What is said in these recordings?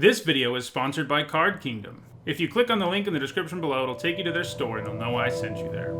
This video is sponsored by Card Kingdom. If you click on the link in the description below, it'll take you to their store and they'll know I sent you there.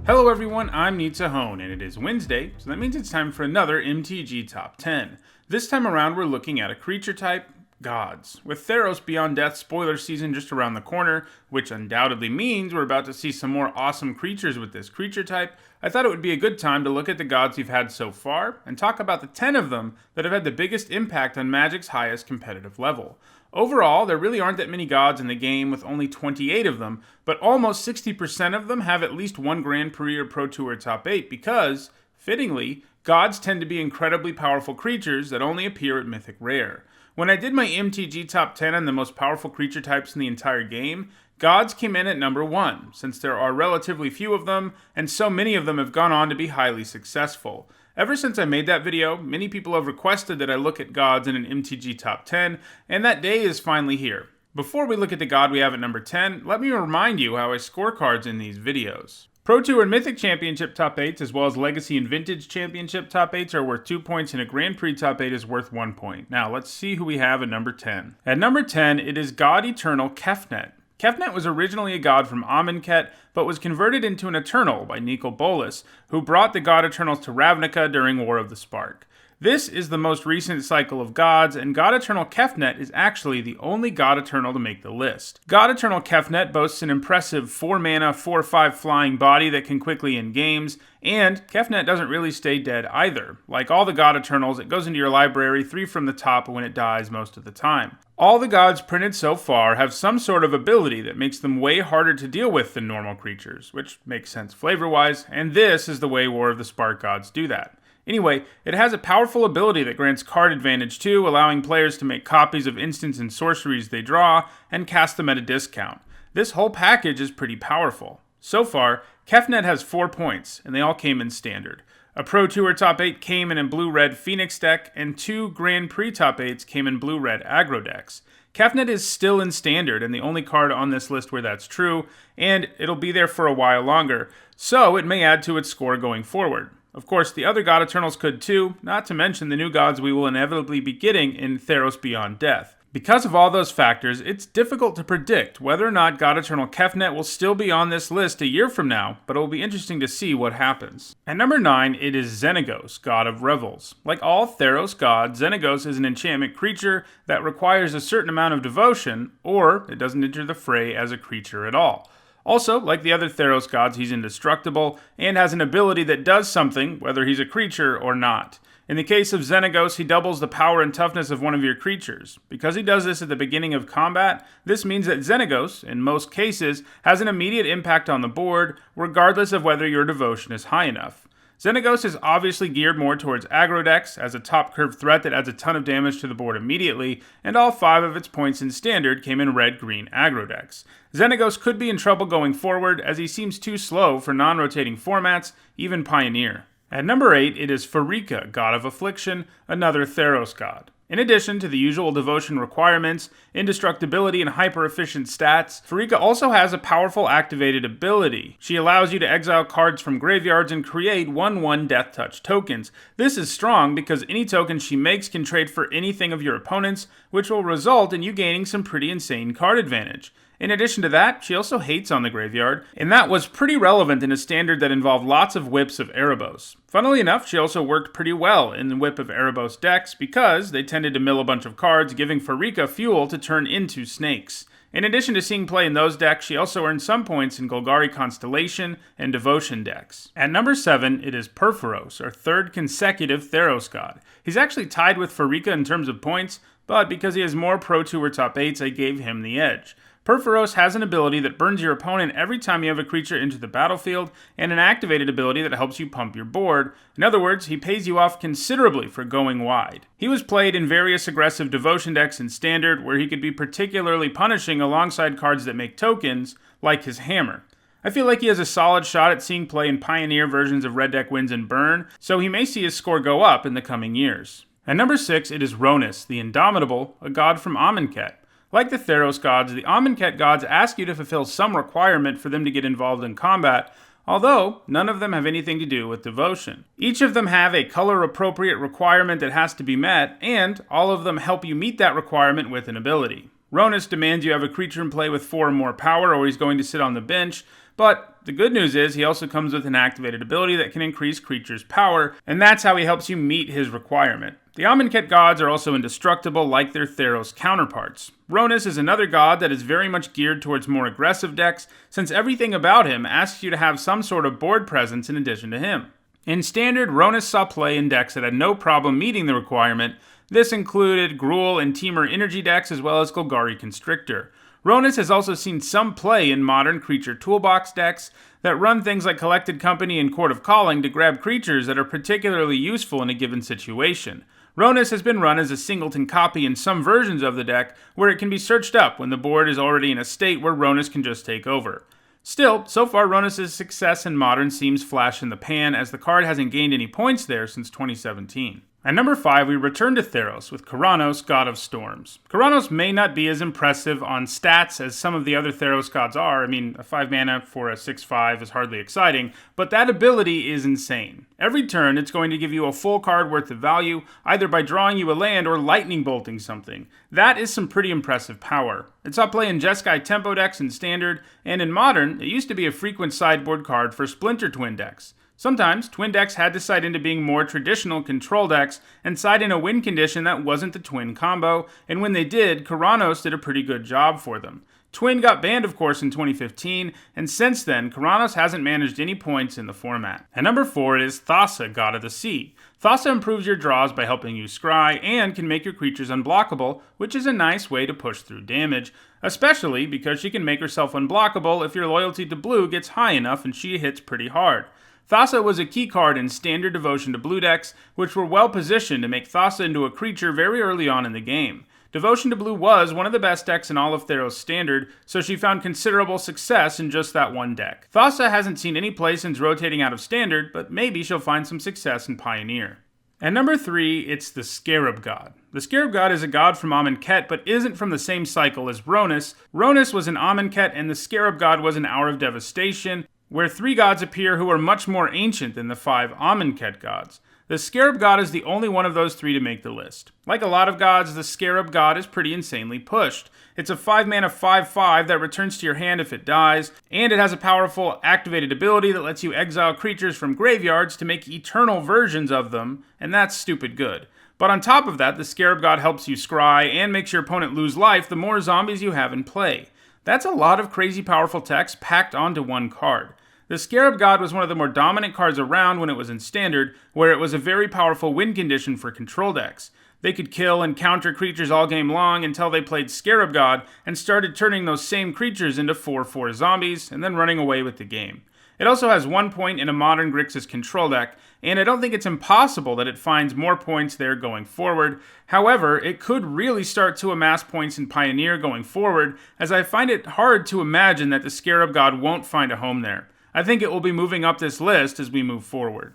Hello everyone, I'm Nitsahone, and it is Wednesday, so that means it's time for another MTG Top 10. This time around we're looking at a creature type, gods. With Theros Beyond Death spoiler season just around the corner, which undoubtedly means we're about to see some more awesome creatures with this creature type, I thought it would be a good time to look at the gods we've had so far, and talk about the 10 of them that have had the biggest impact on Magic's highest competitive level. Overall, there really aren't that many gods in the game, with only 28 of them, but almost 60% of them have at least one Grand Prix or Pro Tour Top 8 because, fittingly, gods tend to be incredibly powerful creatures that only appear at Mythic Rare. When I did my MTG Top 10 on the most powerful creature types in the entire game, gods came in at number 1, since there are relatively few of them, and so many of them have gone on to be highly successful. Ever since I made that video, many people have requested that I look at gods in an MTG Top 10, and that day is finally here. Before we look at the god we have at number 10, let me remind you how I score cards in these videos. Pro Tour and Mythic Championship Top 8s, as well as Legacy and Vintage Championship Top 8s are worth 2 points, and a Grand Prix Top 8 is worth 1 point. Now, let's see who we have at number 10. At number 10, it is God Eternal Calfnet. Calfnet was originally a god from Amonkhet, but was converted into an Eternal by Nicol Bolas, who brought the God Eternals to Ravnica during War of the Spark. This is the most recent cycle of gods, and God Eternal Calfnet is actually the only God Eternal to make the list. God Eternal Calfnet boasts an impressive 4-mana, 4/5 flying body that can quickly end games, and Calfnet doesn't really stay dead either. Like all the God Eternals, it goes into your library 3 from the top when it dies most of the time. All the gods printed so far have some sort of ability that makes them way harder to deal with than normal creatures, which makes sense flavor-wise, and this is the way War of the Spark gods do that. Anyway, it has a powerful ability that grants card advantage too, allowing players to make copies of instants and sorceries they draw and cast them at a discount. This whole package is pretty powerful. So far, Calfnet has 4 points, and they all came in standard. A Pro Tour Top 8 came in a blue-red Phoenix deck, and 2 Grand Prix Top 8s came in blue-red aggro decks. Calfnet is still in standard, and the only card on this list where that's true, and it'll be there for a while longer, so it may add to its score going forward. Of course, the other God Eternals could too, not to mention the new gods we will inevitably be getting in Theros Beyond Death. Because of all those factors, it's difficult to predict whether or not God Eternal Calfnet will still be on this list a year from now, but it will be interesting to see what happens. At number 9, it is Xena Ghost, God of Revels. Like all Theros gods, Xena Ghost is an enchantment creature that requires a certain amount of devotion, or it doesn't enter the fray as a creature at all. Also, like the other Theros gods, he's indestructible, and has an ability that does something, whether he's a creature or not. In the case of Xena Ghost, he doubles the power and toughness of one of your creatures. Because he does this at the beginning of combat, this means that Xena Ghost, in most cases, has an immediate impact on the board, regardless of whether your devotion is high enough. Xena Ghost is obviously geared more towards aggro decks, as a top curve threat that adds a ton of damage to the board immediately, and all 5 of its points in standard came in red-green aggro decks. Xena Ghost could be in trouble going forward, as he seems too slow for non-rotating formats, even Pioneer. At number 8, it is Rika, God of Affliction, another Theros god. In addition to the usual devotion requirements, indestructibility, and hyper-efficient stats, Rika also has a powerful activated ability. She allows you to exile cards from graveyards and create 1/1 Death Touch tokens. This is strong because any token she makes can trade for anything of your opponent's, which will result in you gaining some pretty insane card advantage. In addition to that, she also hates on the graveyard, and that was pretty relevant in a standard that involved lots of whips of Erebos. Funnily enough, she also worked pretty well in the whip of Erebos decks because they tended to mill a bunch of cards, giving Rika fuel to turn into snakes. In addition to seeing play in those decks, she also earned some points in Golgari Constellation and Devotion decks. At number 7, it is Perforce, our 3rd consecutive Theros god. He's actually tied with Rika in terms of points, but because he has more Pro Tour Top 8s, I gave him the edge. Perforce has an ability that burns your opponent every time you have a creature into the battlefield, and an activated ability that helps you pump your board. In other words, he pays you off considerably for going wide. He was played in various aggressive devotion decks in Standard, where he could be particularly punishing alongside cards that make tokens, like his hammer. I feel like he has a solid shot at seeing play in Pioneer versions of Red Deck Wins and Burn, so he may see his score go up in the coming years. At number 6, it is Ronis, the Indomitable, a god from Amonkhet. Like the Theros gods, the Amonkhet gods ask you to fulfill some requirement for them to get involved in combat, although none of them have anything to do with devotion. Each of them have a color-appropriate requirement that has to be met, and all of them help you meet that requirement with an ability. Ronis demands you have a creature in play with 4 or more power, or he's going to sit on the bench, but the good news is he also comes with an activated ability that can increase creatures' power, and that's how he helps you meet his requirement. The Amonkhet gods are also indestructible like their Theros counterparts. Ronis is another god that is very much geared towards more aggressive decks, since everything about him asks you to have some sort of board presence in addition to him. In Standard, Ronis saw play in decks that had no problem meeting the requirement. This included Gruul and Temur energy decks as well as Golgari Constrictor. Ronis has also seen some play in modern creature toolbox decks that run things like Collected Company and Court of Calling to grab creatures that are particularly useful in a given situation. Ronis has been run as a singleton copy in some versions of the deck where it can be searched up when the board is already in a state where Ronis can just take over. Still, so far Ronis' success in Modern seems flash in the pan as the card hasn't gained any points there since 2017. At number 5, we return to Theros with Keranos, God of Storms. Keranos may not be as impressive on stats as some of the other Theros gods are. I mean, a 5 mana for a 6/5 is hardly exciting, but that ability is insane. Every turn, it's going to give you a full card worth of value, either by drawing you a land or lightning bolting something. That is some pretty impressive power. It's up play in Jeskai Tempo decks in Standard, and in Modern, it used to be a frequent sideboard card for Splinter Twin decks. Sometimes, Twin decks had to side into being more traditional control decks and side in a win condition that wasn't the Twin combo, and when they did, Keranos did a pretty good job for them. Twin got banned, of course, in 2015, and since then, Keranos hasn't managed any points in the format. At number 4 is Thassa, God of the Sea. Thassa improves your draws by helping you scry, and can make your creatures unblockable, which is a nice way to push through damage, especially because she can make herself unblockable if your loyalty to blue gets high enough and she hits pretty hard. Thassa was a key card in Standard Devotion to Blue decks, which were well positioned to make Thassa into a creature very early on in the game. Devotion to Blue was one of the best decks in all of Theros Standard, so she found considerable success in just that one deck. Thassa hasn't seen any play since rotating out of Standard, but maybe she'll find some success in Pioneer. At number 3, it's the Scarab God. The Scarab God is a god from Amonkhet, but isn't from the same cycle as Ronis. Ronis was an Amonkhet, and the Scarab God was an Hour of Devastation, where 3 gods appear who are much more ancient than the 5 Amonkhet gods. The Scarab God is the only one of those 3 to make the list. Like a lot of gods, the Scarab God is pretty insanely pushed. It's a 5 mana 5/5 that returns to your hand if it dies, and it has a powerful activated ability that lets you exile creatures from graveyards to make eternal versions of them, and that's stupid good. But on top of that, the Scarab God helps you scry and makes your opponent lose life the more zombies you have in play. That's a lot of crazy powerful text packed onto one card. The Scarab God was one of the more dominant cards around when it was in Standard, where it was a very powerful win condition for control decks. They could kill and counter creatures all game long until they played Scarab God and started turning those same creatures into 4/4 zombies and then running away with the game. It also has 1 point in a modern Grixis control deck, and I don't think it's impossible that it finds more points there going forward. However, it could really start to amass points in Pioneer going forward, as I find it hard to imagine that the Scarab God won't find a home there. I think it will be moving up this list as we move forward.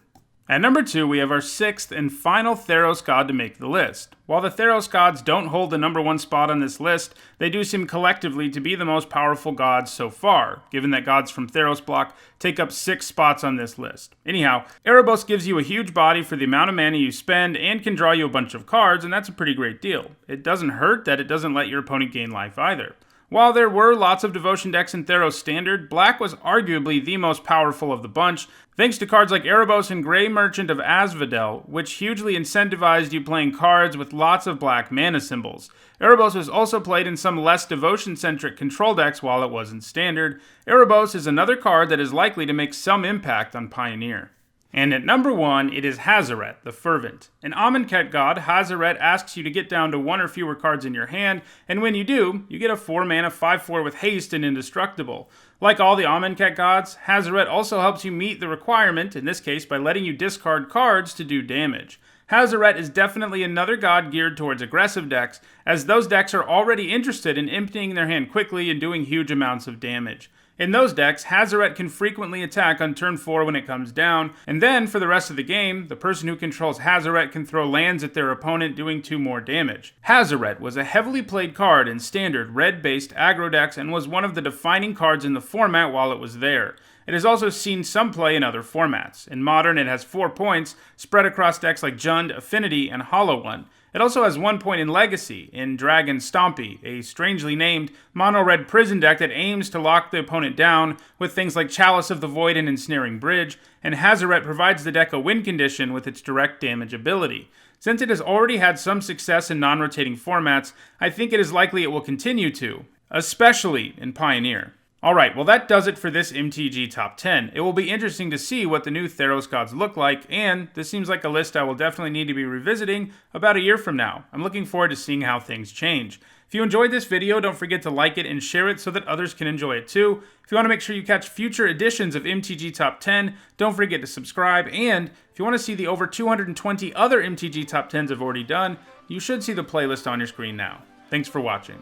At number 2, we have our 6th and final Theros god to make the list. While the Theros gods don't hold the number 1 spot on this list, they do seem collectively to be the most powerful gods so far, given that gods from Theros block take up 6 spots on this list. Anyhow, Erebos gives you a huge body for the amount of mana you spend and can draw you a bunch of cards, and that's a pretty great deal. It doesn't hurt that it doesn't let your opponent gain life either. While there were lots of devotion decks in Theros Standard, Black was arguably the most powerful of the bunch, thanks to cards like Erebos and Grey Merchant of Asphodel, which hugely incentivized you playing cards with lots of black mana symbols. Erebos was also played in some less devotion-centric control decks while it was in Standard. Erebos is another card that is likely to make some impact on Pioneer. And at number 1, it is Hazarat, the Fervent. An Amonkhet god, Hazarat asks you to get down to 1 or fewer cards in your hand, and when you do, you get a 4 mana 5/4 with haste and indestructible. Like all the Amonkhet gods, Hazarat also helps you meet the requirement, in this case by letting you discard cards to do damage. Hazarat is definitely another god geared towards aggressive decks, as those decks are already interested in emptying their hand quickly and doing huge amounts of damage. In those decks, Hazarat can frequently attack on turn 4 when it comes down, and then for the rest of the game, the person who controls Hazarat can throw lands at their opponent doing 2 more damage. Hazarat was a heavily played card in standard red-based aggro decks and was one of the defining cards in the format while it was there. It has also seen some play in other formats. In Modern, it has 4 points, spread across decks like Jund, Affinity, and Hollow One. It also has 1 point in Legacy, in Dragon Stompy, a strangely named mono-red prison deck that aims to lock the opponent down with things like Chalice of the Void and Ensnaring Bridge, and Hazaret provides the deck a win condition with its direct damage ability. Since it has already had some success in non-rotating formats, I think it is likely it will continue to, especially in Pioneer. Alright, well that does it for this MTG Top 10. It will be interesting to see what the new Theros gods look like, and this seems like a list I will definitely need to be revisiting about a year from now. I'm looking forward to seeing how things change. If you enjoyed this video, don't forget to like it and share it so that others can enjoy it too. If you want to make sure you catch future editions of MTG Top 10, don't forget to subscribe, and if you want to see the over 220 other MTG Top 10s I've already done, you should see the playlist on your screen now. Thanks for watching.